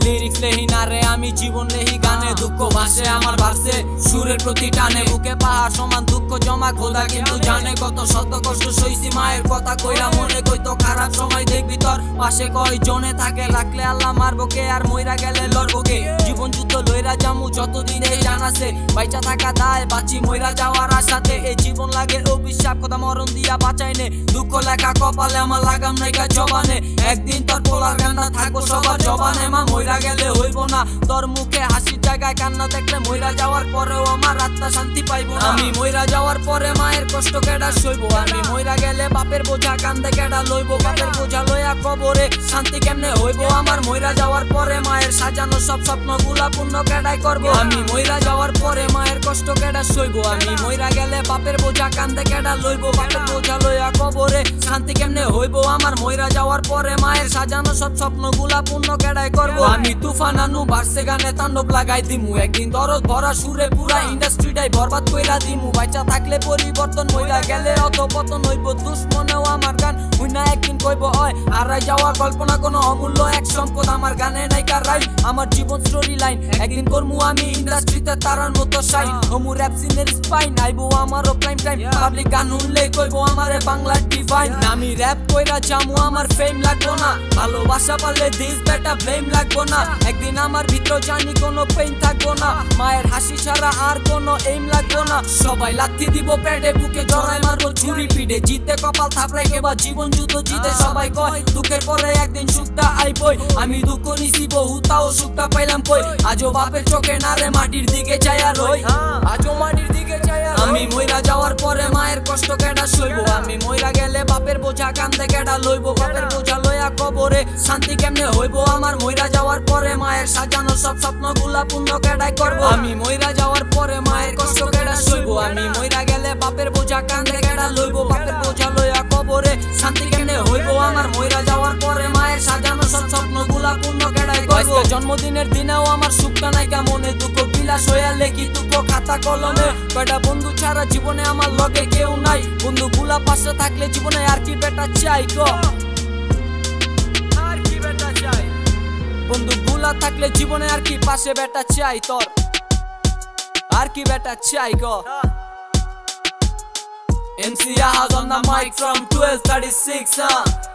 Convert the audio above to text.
lyrics Lehi না রে আমি জীবন লেহি গানে দুঃখ ভাসে আমার ভাসে সুরের প্রতি টানে বুকে পাহাড় সমান দুঃখ জমা খোদা কিন্তু জানে কত শত কষ্ট সইছি মায়ের কথা কইরা মনে কইতো খারাপ সময় দেখবি তোর পাশে কয় জনে থাকে রাখলে আল্লাহ মারবো কে আর মইরা গেলে লড়বো কে জীবন যুদ্ধ লইরা জামু যতদিন এই জানাছে বাইচা থাকা দায় বাঁচি মইরা যাওয়ার আশাতে এই জীবন লাগে অভিশাপ কথা মরণ দিয়া বাঁচাইনে দুঃখ লেখা কপালে আমার লাগাম নাইকা জবানে একদিন তোর পোলার কান্না থাকবো সবার জবানে মা মইরা গেলে হইব না তোর মুখে হাসির জায়গায় কান্না দেখলে মইরা যাওয়ার পরেও আমার আত্মা শান্তি পাইবো না আমি মইরা যাওয়ার পরে মায়ের কষ্ট কেডা সইবো আমি মইরা গেলে বাপের বোঝা কান্দে কেডা লইবো বাপের বোঝা লইয়া কবরে শান্তি কেমনে হইব আমার মইরা যাওয়ার পরে মায়ের সাজানো সব স্বপ্নগুলা পূর্ণ কেডাই করবো আমি মইরা যাওয়ার পরে মায়ের কষ্ট কেডা সইবো আমি মইরা গেলে বাপের বোঝা কান্দে কেডা লইবো বাপের বোঝা লইয়া কবরে শান্তি কেমনে হইব আমার মইরা যাওয়ার পরে মায়ের সাজানো সব স্বপ্নগুলা পূর্ণ কেডাই করবো আমি তুফান আনু বাড়ছে গানে তাণ্ডব লাগাই দিমু একদিন দরদ ভরা সুরে পুরা ইন্ডাস্ট্রিটাই বরবাদ কইরা দিমু বাইচা থাকলে পরিবর্তন মইরা গেলে অত পতন হইব দুশ্মনেও আমার গান হুইনা একদিন কইব হয় হারাই যাওয়া কল্পনা কোনো অমূল্য এক সম্পদ আমার গানে নাই কার রাইম আমার জীবন স্টোরি লাইন একদিন করমু আমি ইন্ডাস্ট্রিতে তারার মতো শাইন হমু র‍্যাপ সিনের স্পাইন আইবো আমারও প্রাইম টাইম পাবলিক গান শুনলেই কইব আমারে বাংলা ডিভাইন আমি র‍্যাপ কইরা জামু আমার ফেম লাগবো না ভালোবাসা পারলে দিস বেটা ব্লেম লাগবো না একদিন আমার ভিতর জানি কোনো পেইন থাকবো না মায়ের হাসি ছাড়া আর কোনো এইম লাগবো না সবাই লাথি দিব পেটে বুকে জড়াই মারবো ছুরি পিঠে জিতে কপাল থাপড়াই কেবা জীবন যুদ্ধ জিতে সবাই কয় দুঃখের পরে একদিন সুখটা আইবই আমি দুঃখ নিছি বহু তাও সুখটা পাইলাম কই আজও বাপের চোখে না রে মাটির দিকে চাইয়া রই আজও মাটির দিকে চাইয়া আমি মইরা যাওয়ার পরে মায়ের কষ্ট কেডা সইবো আমি মইরা গেলে বাপের বোঝা কান্দে কেডা লইবো বাপের বোঝা লইয়া কবরে শান্তি কেমনে হইব আমার মইরা যাওয়ার পরে মায়ের সাজানো সব স্বপ্নগুলা পূর্ণ কেডাই করবো আমি মইরা যাওয়ার পরে মায়ের কষ্ট কেডা সইবো আমি মইরা গেলে বাপের বোঝা কান্দে কেডা লইবো বাপের বোঝা লইয়া কবরে শান্তি কেমনে হইব আমার মইরা যাওয়ার পরে মায়ের সাজানো সব স্বপ্নগুলা পূর্ণ কেডাই করবো জন্মদিনের দিনেও আমার সুখটা নাই কেমনে দুঃখ বিলাস হইয়া লেখি দুঃখ খাতা কলমে কয়টা বন্ধু ছাড়া জীবনে আমার লগে কেউ নাই বন্ধু গুলা পাশে থাকলে জীবনে আর কি বেটা চাই গো আর কি বেটা চাই বন্ধু গুলা থাকলে জীবনে আর কি পাশে বেটা চাই তোর আর কি বেটা চাই গো MC Ahaz on the mic from 1236